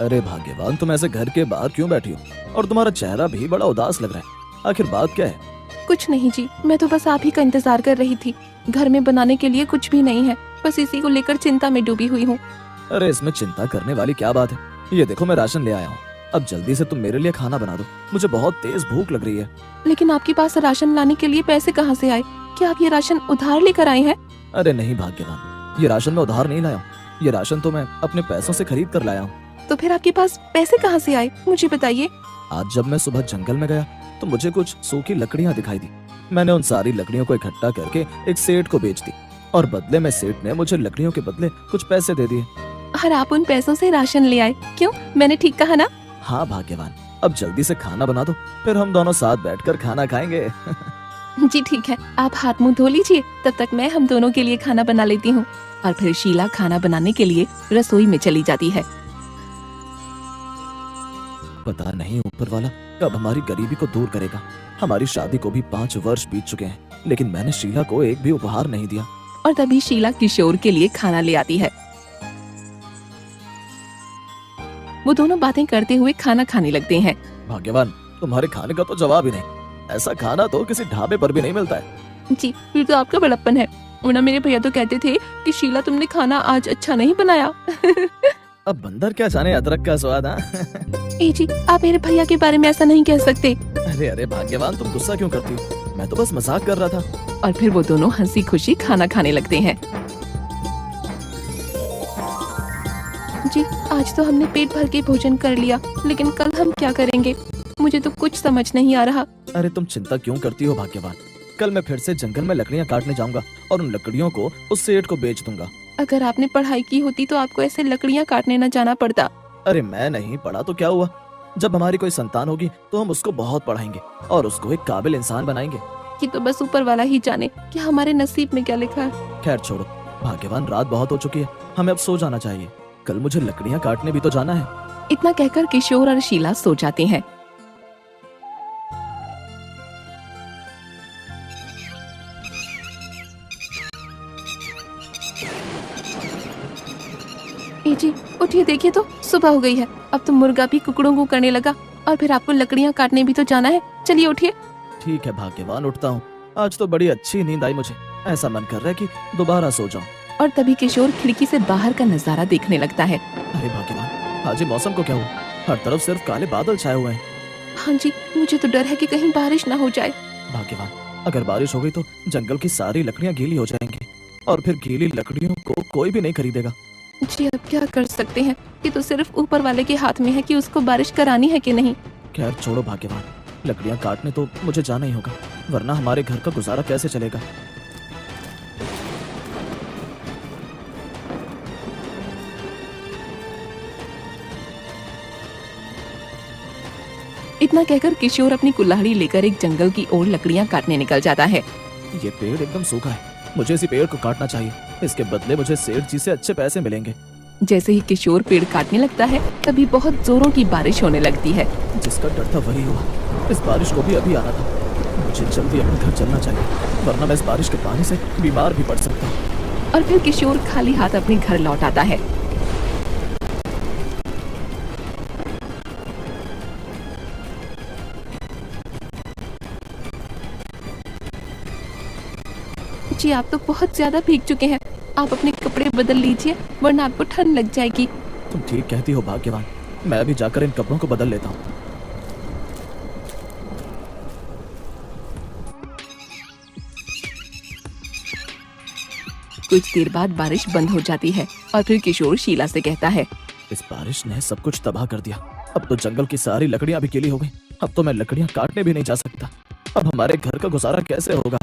अरे भाग्यवान, तुम ऐसे घर के बाहर क्यों बैठी हो? और तुम्हारा चेहरा भी बड़ा उदास लग रहा है। आखिर बात क्या है? कुछ नहीं जी, मैं तो बस आप ही का इंतजार कर रही थी। घर में बनाने के लिए कुछ भी नहीं है, बस इसी को लेकर चिंता में डूबी हुई हूँ। अरे इसमें चिंता करने वाली क्या बात है? ये देखो, मैं राशन ले आया हूँ। अब जल्दी से तुम मेरे लिए खाना बना दो, मुझे बहुत तेज भूख लग रही है। लेकिन आपके पास राशन लाने के लिए पैसे कहाँ से आए? क्या आप ये राशन उधार लेकर आए हैं? अरे नहीं भाग्यवान, ये राशन मैं उधार नहीं लाया हूँ। ये राशन तो मैं अपने पैसों से खरीद कर लाया हूँ। तो फिर आपके पास पैसे कहाँ से आए, मुझे बताइए। आज जब मैं सुबह जंगल में गया तो मुझे कुछ सूखी लकड़ियाँ दिखाई दी। मैंने उन सारी लकड़ियों को इकट्ठा करके एक सेठ को बेच दी और बदले में सेठ ने मुझे लकड़ियों के बदले कुछ पैसे दे दिए। और आप उन पैसों से राशन ले आए, क्यों? मैंने ठीक कहा ना? हाँ भाग्यवान, अब जल्दी से खाना बना दो, फिर हम दोनों साथ बैठकर खाना खाएंगे। जी ठीक है, आप हाथ मुंह धो लीजिए, तब तक मैं हम दोनों के लिए खाना बना लेती हूँ। और फिर शीला खाना बनाने के लिए रसोई में चली जाती है। पता नहीं ऊपर वाला कब हमारी गरीबी को दूर करेगा। हमारी शादी को भी 5 वर्ष बीत चुके हैं, लेकिन मैंने शीला को एक भी उपहार नहीं दिया। और तभी शीला किशोर के लिए खाना ले आती है। वो दोनों बातें करते हुए खाना खाने लगते हैं। भाग्यवान, तुम्हारे खाने का तो जवाब ही नहीं। ऐसा खाना तो किसी ढाबे पर भी नहीं मिलता है। जी, फिर तो आपका बड़प्पन है, वरना मेरे भैया तो कहते थे कि शीला तुमने खाना आज अच्छा नहीं बनाया। अब बंदर क्या जाने अदरक का स्वाद। ए जी, आप मेरे भैया के बारे में ऐसा नहीं कह सकते। अरे अरे भाग्यवान, तुम गुस्सा क्यों करती हो? मैं तो बस मजाक कर रहा था। और फिर वो दोनों हंसी खुशी खाना खाने लगते हैं। जी, आज तो हमने पेट भर के भोजन कर लिया, लेकिन कल हम क्या करेंगे? मुझे तो कुछ समझ नहीं आ रहा। अरे तुम चिंता क्यों करती हो भाग्यवान? कल मैं फिर से जंगल में लकड़ियाँ काटने जाऊंगा और उन लकड़ियों को उस सेठ को बेच दूंगा। अगर आपने पढ़ाई की होती तो आपको ऐसे लकड़ियाँ काटने न जाना पड़ता। अरे मैं नहीं पढ़ा तो क्या हुआ? जब हमारी कोई संतान होगी तो हम उसको बहुत पढ़ाएंगे और उसको एक काबिल इंसान बनाएंगे। कि तो बस ऊपर वाला ही जाने कि हमारे नसीब में क्या लिखा है। खैर छोड़ो भाग्यवान, रात बहुत हो चुकी है, हमें अब सो जाना चाहिए। कल मुझे लकड़ियाँ काटने भी तो जाना है। इतना कहकर किशोर और शीला सो जाते हैं। ए जी, उठिए, देखिए तो सुबह हो गई है। अब तो मुर्गा भी कुकड़ों को करने लगा और फिर आपको लकड़ियाँ काटने भी तो जाना है। चलिए उठिए। ठीक है भाग्यवान, उठता हूँ। आज तो बड़ी अच्छी नींद आई मुझे, ऐसा मन कर रहा है कि दोबारा सो जाऊं। और तभी किशोर खिड़की से बाहर का नजारा देखने लगता है। अरे भाग्यवान, आज ये मौसम को क्या हुआ? हर तरफ सिर्फ काले बादल छाए हुए हैं। हाँ जी, मुझे तो डर है कि कहीं बारिश ना हो जाए। भाग्यवान, अगर बारिश हो गई तो जंगल की सारी लकड़ियाँ गीली हो जाएंगी और फिर गीली लकड़ियों को कोई भी नहीं खरीदेगा। जी, अब क्या कर सकते हैं? ये तो सिर्फ ऊपर वाले के हाथ में है कि उसको बारिश करानी है कि नहीं। खैर छोड़ो भाग्यवान, लकड़ियाँ काटने तो मुझे जाना ही होगा, वरना हमारे घर का गुजारा कैसे चलेगा। इतना कहकर किशोर अपनी कुल्हाड़ी लेकर एक जंगल की ओर लकड़ियाँ काटने निकल जाता है। ये पेड़ एकदम सूखा है, मुझे इसी पेड़ को काटना चाहिए। इसके बदले मुझे सेठ जी से अच्छे पैसे मिलेंगे। जैसे ही किशोर पेड़ काटने लगता है, तभी बहुत जोरों की बारिश होने लगती है। जिसका डर था वही हुआ। इस बारिश को भी अभी आना था। मुझे जल्दी अपने घर चलना चाहिए, वरना मैं इस बारिश के पानी से बीमार भी पड़ सकता हूँ। और फिर किशोर खाली हाथ अपने घर लौट आता है। जी, आप तो बहुत ज्यादा भीग चुके हैं। आप अपने कपड़े बदल लीजिए, वरना आपको ठंड लग जाएगी। तुम ठीक कहती हो भाग्यवान, मैं अभी जाकर इन कपड़ों को बदल लेता हूँ। कुछ देर बाद बारिश बंद हो जाती है और फिर किशोर शीला से कहता है, इस बारिश ने सब कुछ तबाह कर दिया। अब तो जंगल की सारी लकड़ियाँ भी गीली हो गई। अब तो मैं लकड़ियाँ काटने भी नहीं जा सकता। अब हमारे घर का गुजारा कैसे होगा?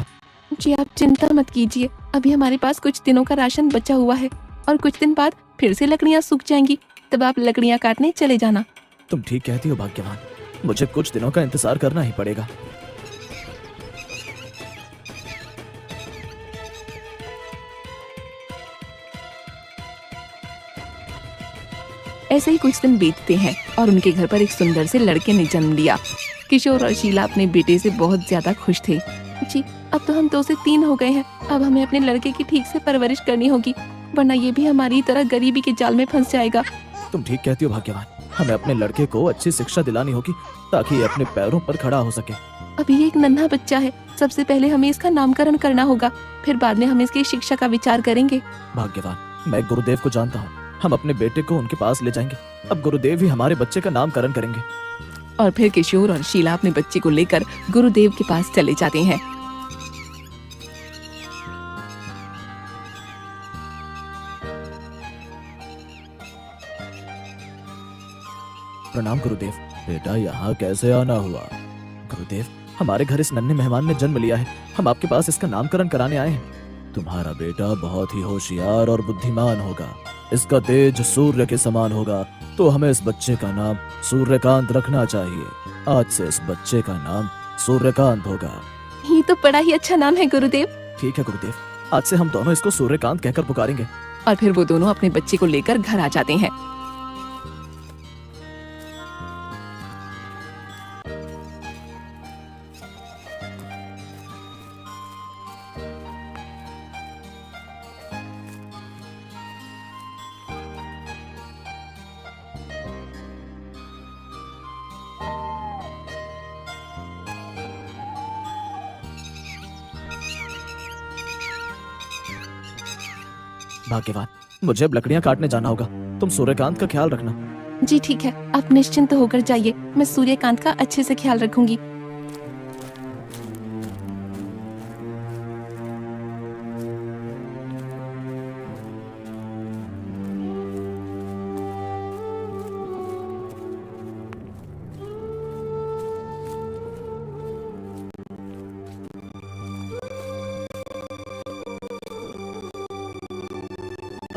जी, आप चिंता मत कीजिए, अभी हमारे पास कुछ दिनों का राशन बचा हुआ है और कुछ दिन बाद फिर से लकड़ियाँ सूख जाएंगी, तब आप लकड़ियाँ काटने चले जाना। तुम ठीक कहती हो भाग्यवान, मुझे कुछ दिनों का इंतजार करना ही पड़ेगा। ऐसे ही कुछ दिन बीतते हैं और उनके घर पर एक सुंदर से लड़के ने जन्म लिया। किशोर और शीला अपने बेटे से बहुत ज्यादा खुश थे। जी, अब तो हम 2 से 3 हो गए हैं। अब हमें अपने लड़के की ठीक से परवरिश करनी होगी, वरना ये भी हमारी तरह गरीबी के जाल में फंस जाएगा। तुम ठीक कहती हो भाग्यवान, हमें अपने लड़के को अच्छी शिक्षा दिलानी होगी ताकि ये अपने पैरों पर खड़ा हो सके। अभी ये एक नन्हा बच्चा है, सबसे पहले हमें इसका नामकरण करना होगा, फिर बाद में हम इसकी शिक्षा का विचार करेंगे। भाग्यवान, मैं गुरुदेव को जानता हूँ। हम अपने बेटे को उनके पास ले जाएंगे। अब गुरुदेव ही हमारे बच्चे का नामकरण करेंगे। और फिर किशोर और शीला अपने बच्चे को लेकर गुरुदेव के पास चले जाते हैं। प्रणाम गुरुदेव। बेटा, यहाँ कैसे आना हुआ? गुरुदेव, हमारे घर इस नन्हे मेहमान ने जन्म लिया है। हम आपके पास इसका नामकरण कराने आए हैं। तुम्हारा बेटा बहुत ही होशियार और बुद्धिमान होगा। इसका तेज सूर्य के समान होगा, तो हमें इस बच्चे का नाम सूर्यकांत रखना चाहिए। आज से इस बच्चे का नाम सूर्यकांत होगा। ये तो बड़ा ही अच्छा नाम है गुरुदेव। ठीक है गुरुदेव, आज से हम दोनों इसको सूर्यकांत कहकर पुकारेंगे। और फिर वो दोनों अपने बच्चे को लेकर घर आ जाते हैं। भाग्यवान, मुझे अब लकड़ियाँ काटने जाना होगा। तुम सूर्यकांत का ख्याल रखना। जी ठीक है, आप निश्चिंत होकर जाइए, मैं सूर्यकांत का अच्छे से ख्याल रखूंगी।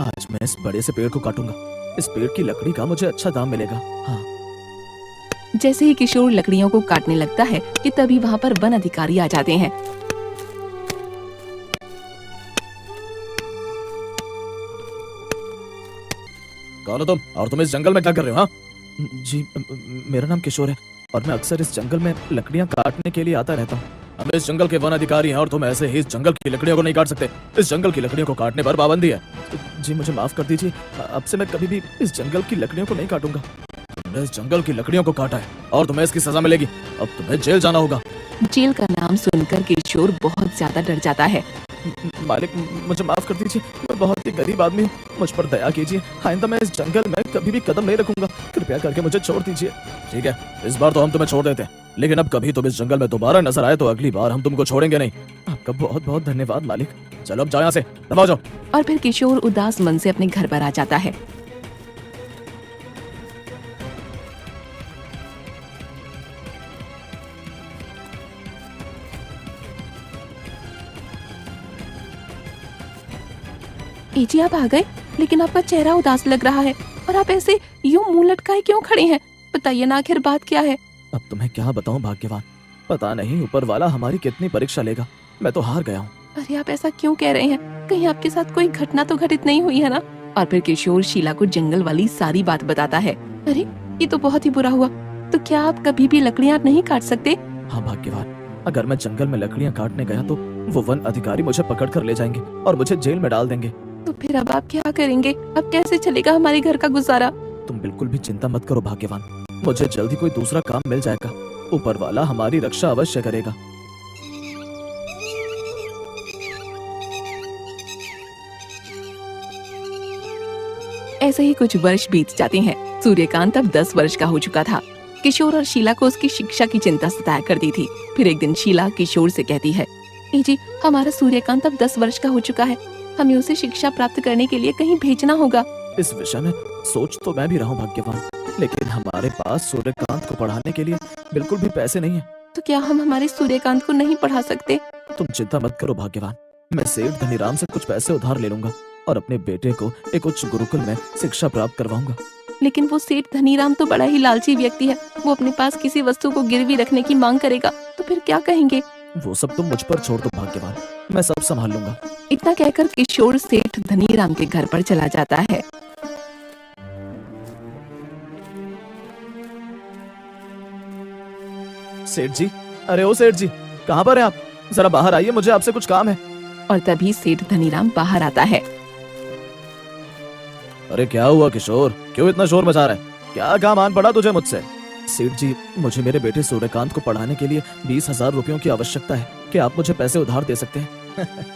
आज मैं इस बड़े से पेड़ को काटूंगा। इस पेड़ की लकड़ी का मुझे अच्छा दाम मिलेगा। हाँ। जैसे ही किशोर लकड़ियों को काटने लगता है कि तभी वहाँ पर वन अधिकारी आ जाते हैं। कौन हो तुम, और तुम इस जंगल में क्या कर रहे हो? हाँ जी, मेरा नाम किशोर है और मैं अक्सर इस जंगल में लकड़ियाँ काटने के लिए आता रहता हूँ। हम इस जंगल के वन अधिकारी हैं और तुम ऐसे ही इस जंगल की लकड़ियों को नहीं काट सकते। इस जंगल की लकड़ियों को काटने पर पाबंदी है। जी मुझे माफ कर दीजिए, अब से मैं कभी भी इस जंगल की लकड़ियों को नहीं काटूंगा। तुमने इस जंगल की लकड़ियों को काटा है और तुम्हें इसकी सजा मिलेगी। अब तुम्हें जेल जाना होगा। जेल का नाम सुनकर किशोर बहुत ज्यादा डर जाता है। मालिक, मुझे माफ कर दीजिए, मैं बहुत ही गरीब आदमी हूँ, मुझ पर दया कीजिए। आइंदा मैं इस जंगल में कभी भी कदम नहीं रखूंगा। कृपया करके मुझे छोड़ दीजिए। ठीक है, इस बार तो हम तुम्हें छोड़ देते हैं, लेकिन अब कभी तुम इस जंगल में दोबारा नजर आए तो अगली बार हम तुमको छोड़ेंगे नहीं। आपका बहुत बहुत धन्यवाद मालिक। चलो अब जाओ यहाँ से, दबाओ जाओ। और फिर किशोर उदास मन से अपने घर पर आ जाता है। जी आप आ गए, लेकिन आपका चेहरा उदास लग रहा है और आप ऐसे यूं मुंह लटकाए क्यों खड़े हैं? बताइए ना, आखिर बात क्या है? अब तुम्हें क्या बताऊं भाग्यवान, पता नहीं ऊपर वाला हमारी कितनी परीक्षा लेगा। मैं तो हार गया हूँ। अरे आप ऐसा क्यों कह रहे हैं? कहीं आपके साथ कोई घटना तो घटित नहीं हुई है ना? और फिर किशोर शीला को जंगल वाली सारी बात बताता है। अरे ये तो बहुत ही बुरा हुआ। तो क्या आप कभी भी लकड़ियाँ नहीं काट सकते? हाँ भाग्यवान, अगर मैं जंगल में लकड़ियाँ काटने गया तो वो वन अधिकारी मुझे पकड़ कर ले जाएंगे और मुझे जेल में डाल देंगे। तो फिर अब आप क्या करेंगे? अब कैसे चलेगा हमारे घर का गुजारा? तुम बिल्कुल भी चिंता मत करो भाग्यवान, मुझे जल्दी कोई दूसरा काम मिल जाएगा। ऊपर वाला हमारी रक्षा अवश्य करेगा। ऐसे ही कुछ वर्ष बीत जाते हैं। सूर्यकांत अब 10 वर्ष का हो चुका था। किशोर और शीला को उसकी शिक्षा की चिंता सताया करती थी। फिर एक दिन शीला किशोर से कहती है, जी हमारा सूर्यकांत अब 10 वर्ष का हो चुका है, हमें उसे शिक्षा प्राप्त करने के लिए कहीं भेजना होगा। इस विषय में सोच तो मैं भी रहा हूँ भाग्यवान, लेकिन हमारे पास सूर्यकांत को पढ़ाने के लिए बिल्कुल भी पैसे नहीं है। तो क्या हम हमारे सूर्यकांत को नहीं पढ़ा सकते? तुम चिंता मत करो भाग्यवान, मैं सेठ धनीराम से कुछ पैसे उधार ले लूंगा और अपने बेटे को एक उच्च गुरुकुल में शिक्षा प्राप्त करवाऊंगा। लेकिन वो सेठ धनीराम तो बड़ा ही लालची व्यक्ति है। वो अपने पास किसी वस्तु को गिरवी रखने की मांग करेगा तो फिर क्या कहेंगे? वो सब तुम मुझ पर छोड़ दो भाग्यवान, मैं सब संभाल लूंगा। इतना कहकर किशोर सेठ धनीराम के घर पर चला जाता है। सेठ जी, अरे ओ सेठ जी, कहाँ पर हैं आप? जरा बाहर आइए, मुझे आपसे कुछ काम है। और तभी सेठ धनीराम बाहर आता है। अरे क्या हुआ किशोर, क्यों इतना शोर मचा रहा है? क्या काम आन पड़ा तुझे मुझसे? सेठ जी, मुझे मेरे बेटे सूर्यकांत को पढ़ाने के लिए 20,000 रुपयों की आवश्यकता है। क्या आप मुझे पैसे उधार दे सकते हैं?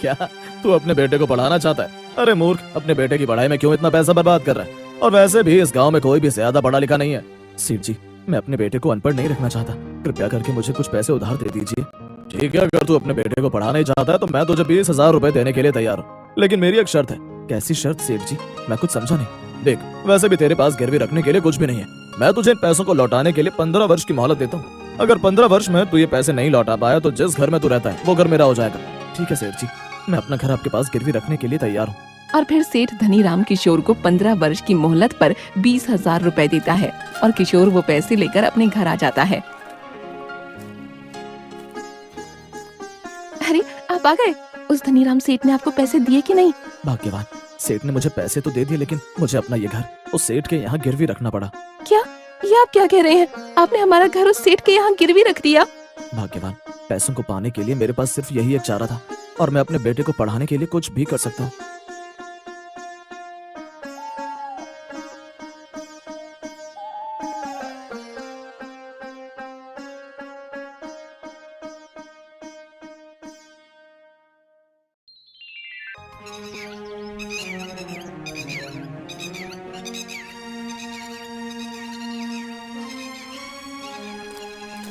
क्या तू अपने बेटे को पढ़ाना चाहता है? अरे मूर्ख, अपने बेटे की पढ़ाई में क्यों इतना पैसा बर्बाद कर रहा है? और वैसे भी इस गांव में कोई भी ज्यादा पढ़ा लिखा नहीं है। सेठ जी, मैं अपने बेटे को अनपढ़ नहीं रखना चाहता। कृपया करके मुझे कुछ पैसे उधार दे दीजिए। ठीक है, अगर तू अपने बेटे को पढ़ाना ही चाहता है तो मैं तुझे 20,000 रुपए देने के लिए तैयार हूँ, लेकिन मेरी एक शर्त है। कैसी शर्त सेठ जी? मैं कुछ समझा नहीं। देख, वैसे भी तेरे पास गिरवी रखने के लिए कुछ भी नहीं है। मैं तुझे इन पैसों को लौटाने के लिए 15 वर्ष की मोहलत देता हूँ। अगर 15 वर्ष में तू ये पैसे नहीं लौटा पाया तो जिस घर में तू रहता है वो घर मेरा हो जाएगा। ठीक है सेठ जी, मैं अपना घर आपके पास गिरवी रखने के लिए तैयार हूँ। और फिर सेठ धनीराम किशोर को 15 वर्ष की मोहलत पर 20,000 रुपए देता है और किशोर वो पैसे लेकर अपने घर आ जाता है। अरे, आप आ गए। उस धनीराम सेठ ने आपको पैसे दिए कि नहीं? भाग्यवान, सेठ ने मुझे पैसे तो दे दिए, लेकिन मुझे अपना ये घर उस सेठ के यहाँ गिरवी रखना पड़ा। क्या? ये आप क्या कह रहे हैं? आपने हमारा घर उस सेठ के यहाँ गिरवी रख दिया? भाग्यवान, पैसों को पाने के लिए मेरे पास सिर्फ यही एक चारा था और मैं अपने बेटे को पढ़ाने के लिए कुछ भी कर सकता हूँ।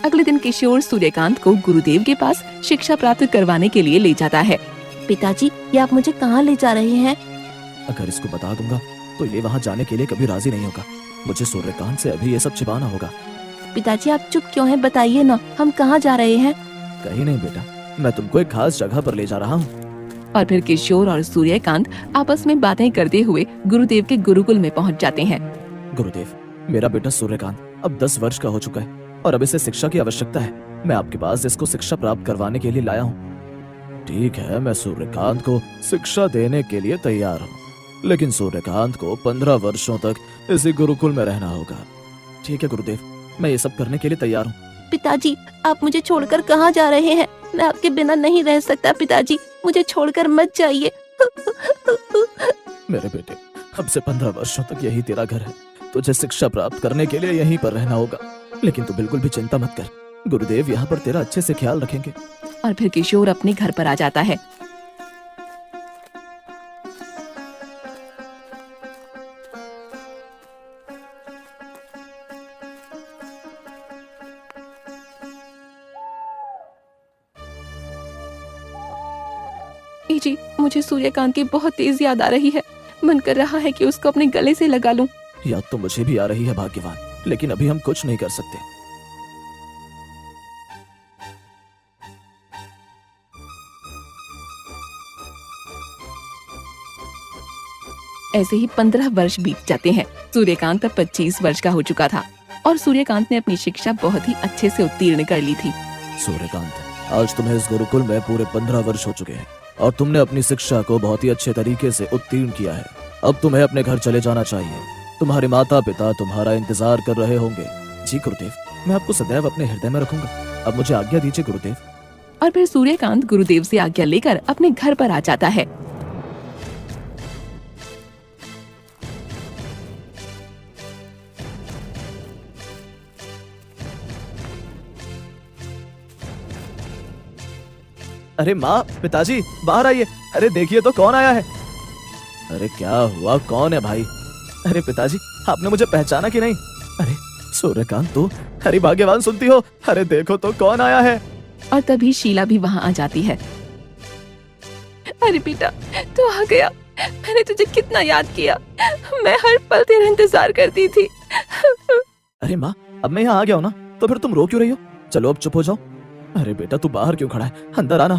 अगले दिन किशोर सूर्यकांत को गुरुदेव के पास शिक्षा प्राप्त करवाने के लिए ले जाता है। पिताजी, ये आप मुझे कहाँ ले जा रहे हैं? अगर इसको बता दूंगा तो ये वहाँ जाने के लिए कभी राजी नहीं होगा। मुझे सूर्यकांत से अभी ये सब छिपाना होगा। पिताजी, आप चुप क्यों हैं? बताइए ना, हम कहाँ जा रहे हैं? कहीं नहीं बेटा, मैं तुमको एक खास जगह पर ले जा रहा हूँ। और फिर किशोर और सूर्यकांत आपस में बातें करते हुए गुरुदेव के गुरुकुल में पहुंच जाते हैं। गुरुदेव, मेरा बेटा सूर्यकांत अब 10 वर्ष का हो चुका है और अब इसे शिक्षा की आवश्यकता है। मैं आपके पास इसको शिक्षा प्राप्त करवाने के लिए लाया हूँ। ठीक है, मैं सूर्यकांत को शिक्षा देने के लिए तैयार हूँ, लेकिन सूर्यकांत को 15 वर्षों तक इसी गुरुकुल में रहना होगा। ठीक है गुरुदेव, मैं ये सब करने के लिए तैयार हूँ। पिताजी, आप मुझे छोड़कर कहाँ जा रहे हैं? मैं आपके बिना नहीं रह सकता। पिताजी, मुझे छोड़कर मत जाइए। मेरे बेटे, अब से 15 वर्षों तक यही तेरा घर है। तुझे शिक्षा प्राप्त करने के लिए यहीं पर रहना होगा, लेकिन तू बिल्कुल भी चिंता मत कर। गुरुदेव यहाँ पर तेरा अच्छे से ख्याल रखेंगे। और फिर किशोर अपने घर पर आ जाता है। जी, मुझे सूर्यकांत की बहुत तेज याद आ रही है। मन कर रहा है कि उसको अपने गले से लगा लूं। याद तो मुझे भी आ रही है भाग्यवान, लेकिन अभी हम कुछ नहीं कर सकते। ऐसे ही 15 वर्ष बीत जाते हैं। सूर्यकांत अब 25 वर्ष का हो चुका था और सूर्यकांत ने अपनी शिक्षा बहुत ही अच्छे से उत्तीर्ण कर ली थी। सूर्यकांत, आज तुम्हें इस गुरुकुल में पूरे 15 वर्ष हो चुके हैं और तुमने अपनी शिक्षा को बहुत ही अच्छे तरीके से उत्तीर्ण किया है। अब तुम्हें अपने घर चले जाना चाहिए। तुम्हारे माता पिता तुम्हारा इंतजार कर रहे होंगे। जी गुरुदेव, मैं आपको सदैव अपने हृदय में रखूंगा। अब मुझे आज्ञा दीजिए गुरुदेव। और फिर सूर्यकांत गुरुदेव से आज्ञा लेकर अपने घर पर आ जाता है। अरे माँ, पिताजी, बाहर आइए। अरे देखिए तो कौन आया है। अरे क्या हुआ, कौन है भाई? अरे पिताजी, आपने मुझे पहचाना कि नहीं? अरे सूर्यकांत तू? अरे भाग्यवान, सुनती हो? अरे देखो तो कौन आया है। और तभी शीला भी वहाँ आ जाती है। अरे बेटा, तू आ गया। मैंने तुझे कितना याद किया। मैं हर पल तेरा इंतजार करती थी। अरे माँ, अब मैं यहाँ आ गया हूँ ना, तो फिर तुम रो क्यों रही हो? चलो अब चुप हो जाओ। अरे बेटा, तू बाहर क्यों खड़ा है? अंदर आना।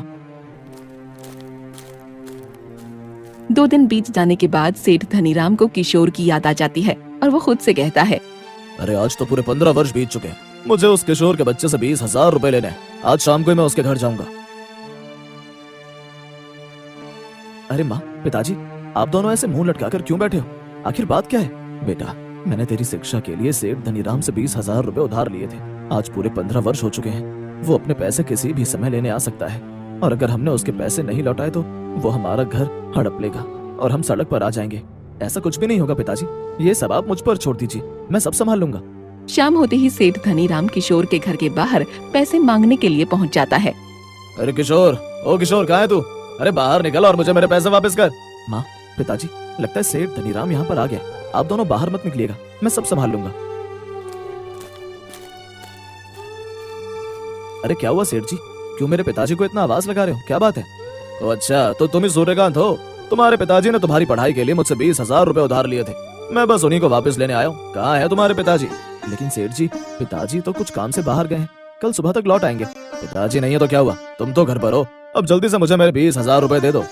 2 दिन बीत जाने के बाद सेठ धनीराम को किशोर की याद आ जाती है और वो खुद से कहता है, अरे आज तो पूरे 15 वर्ष बीत चुके हैं। मुझे उस किशोर के बच्चे से 20,000 रुपए लेने हैं। आज शाम को ही मैं उसके घर जाऊंगा। अरे माँ, पिताजी, आप दोनों ऐसे मुंह लटकाकर क्यों बैठे हो? आखिर बात क्या है? बेटा, मैंने तेरी शिक्षा के लिए सेठ धनीराम से 20,000 रुपए उधार लिए थे। आज पूरे 15 वर्ष हो चुके हैं। वो अपने पैसे किसी भी समय लेने आ सकता है और अगर हमने उसके पैसे नहीं लौटाए तो वो हमारा घर हड़प लेगा और हम सड़क पर आ जाएंगे। ऐसा कुछ भी नहीं होगा पिताजी, ये सब आप मुझ पर छोड़ दीजिए, मैं सब संभाल लूंगा। शाम होते ही सेठ धनीराम किशोर के घर के बाहर पैसे मांगने के लिए पहुंच जाता है। अरे किशोर, ओ किशोर, कहाँ है तू? अरे बाहर निकल और मुझे मेरे पैसे वापस कर। माँ, पिताजी, लगता है सेठ धनीराम यहाँ पर आ गया। आप दोनों बाहर मत निकलिएगा, मैं सब संभाल लूंगा। अरे क्या हुआ सेठ जी, क्यों मेरे पिताजी को इतना आवाज लगा रहे हो, क्या बात है? ओ अच्छा, तो तुम ही सूर्यकांत हो। तुम्हारे पिताजी ने तुम्हारी पढ़ाई के लिए मुझसे 20,000 रुपए उधार लिए थे, मैं बस उन्हीं को वापस लेने आया हूँ। कहाँ है तुम्हारे पिताजी? लेकिन सेठ जी, पिताजी तो कुछ काम से बाहर गए हैं, कल सुबह तक लौट आएंगे। पिताजी नहीं है तो क्या हुआ, तुम तो घर पर हो, अब जल्दी से मुझे मेरे 20,000 रुपए दे दो।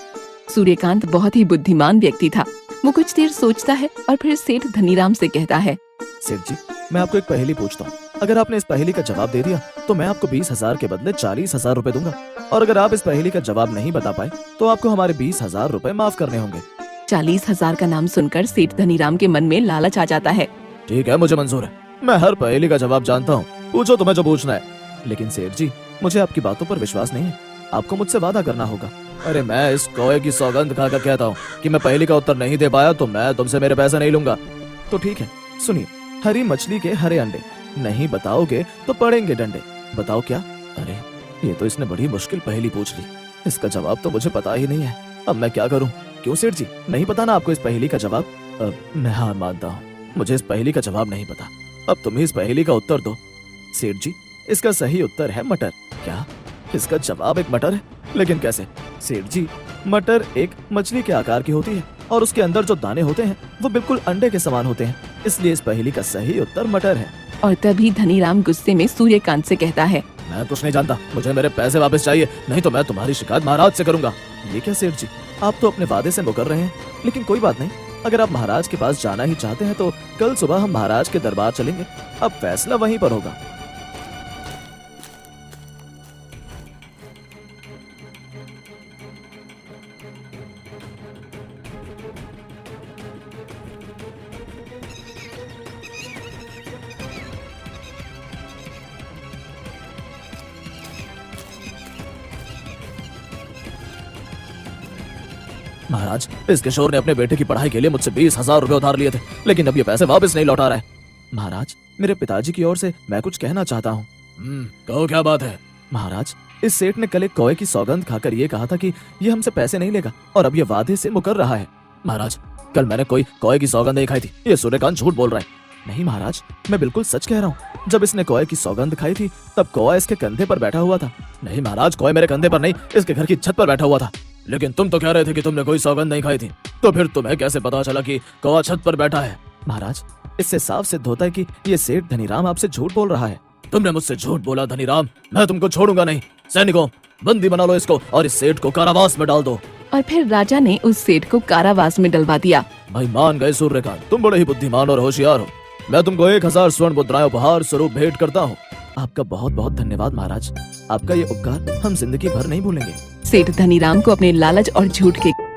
सूर्यकांत बहुत ही बुद्धिमान व्यक्ति था। वो कुछ देर सोचता है और फिर सेठ धनीराम से कहता है, सेठ जी, मैं आपको एक पहेली पूछता हूँ, अगर आपने इस पहेली का जवाब दे दिया तो मैं आपको 20,000 के बदले 40,000 रुपए दूंगा, और अगर आप इस पहेली का जवाब नहीं बता पाए तो आपको हमारे 20,000 रुपए माफ करने होंगे। 40,000 का नाम सुनकर सेठ धनीराम के मन में लालच आ जाता है। ठीक है, मुझे मंजूर है, मैं हर पहेली का जवाब जानता हूँ, पूछो तुम्हें जो पूछना है। लेकिन सेठ जी, मुझे आपकी बातों पर विश्वास नहीं है, आपको मुझसे वादा करना होगा। अरे मैं इस कौए की सौगंध खाकर कहता हूँ कि मैं पहेली का उत्तर नहीं दे पाया तो मैं तुमसे मेरे पैसे नहीं लूंगा। तो ठीक है, सुनिए, हरी मछली के हरे अंडे, नहीं बताओगे तो पड़ेंगे डंडे, बताओ क्या? अरे ये तो इसने बड़ी मुश्किल पहेली पूछ ली, इसका जवाब तो मुझे पता ही नहीं है, अब मैं क्या करूं? क्यों सेठ जी, नहीं पता ना आपको इस पहेली का जवाब? मैं हार मानता हूँ, मुझे इस पहेली का जवाब नहीं पता, अब तुम ही इस पहेली का उत्तर दो। सेठ जी, इसका सही उत्तर है मटर। क्या? इसका जवाब एक मटर है? लेकिन कैसे? सेठ जी, मटर एक मछली के आकार की होती है और उसके अंदर जो दाने होते हैं वो बिल्कुल अंडे के समान होते हैं, इसलिए इस पहेली का सही उत्तर मटर है। और तभी धनीराम गुस्से में सूर्यकांत से कहता है, मैं कुछ नहीं जानता, मुझे मेरे पैसे वापस चाहिए, नहीं तो मैं तुम्हारी शिकायत महाराज से करूंगा। ये क्या सेठ जी, आप तो अपने वादे से मुकर रहे हैं, लेकिन कोई बात नहीं, अगर आप महाराज के पास जाना ही चाहते हैं तो कल सुबह हम महाराज के दरबार चलेंगे, अब फैसला वहीं पर होगा। महाराज, इस किशोर ने अपने बेटे की पढ़ाई के लिए मुझसे 20,000 रुपए उधार लिए थे, लेकिन अब ये पैसे वापस नहीं लौटा रहा है। महाराज, मेरे पिताजी की ओर से मैं कुछ कहना चाहता हूँ। कहो, क्या बात है? महाराज, इस सेठ ने कल एक कौए की सौगंध खाकर ये कहा था कि ये हमसे पैसे नहीं लेगा और अब ये वादे से मुकर रहा है। महाराज, कल मैंने कोई कौए की सौगंध नहीं खाई थी, ये सूर्यकांत झूठ बोल रहा है। नहीं महाराज, मैं बिल्कुल सच कह रहा हूँ, जब इसने कौए की सौगंध खाई थी तब कौआ इसके कंधे पर बैठा हुआ था। नहीं महाराज, कौए मेरे कंधे पर नहीं, इसके घर की छत पर बैठा हुआ था। लेकिन तुम तो कह रहे थे कि तुमने कोई सौगंध नहीं खाई थी, तो फिर तुम्हें कैसे पता चला कि कौआ छत पर बैठा है? महाराज, इससे साफ सिद्ध होता है कि ये सेठ धनीराम आपसे झूठ बोल रहा है। तुमने मुझसे झूठ बोला धनीराम, मैं तुमको छोड़ूंगा नहीं। सैनिकों, बंदी बना लो इसको और इस सेठ को कारावास में डाल दो। और फिर राजा ने उस सेठ को कारावास में डलवा दिया। भाई मान गए सूर्यकांत, तुम बड़े ही बुद्धिमान और होशियार हो, मैं तुमको 1,000 स्वर्ण मुद्राएं उपहार स्वरूप भेंट करता हूँ। आपका बहुत बहुत धन्यवाद महाराज, आपका ये उपकार हम जिंदगी भर नहीं भूलेंगे। सेठ धनीराम को अपने लालच और झूठ के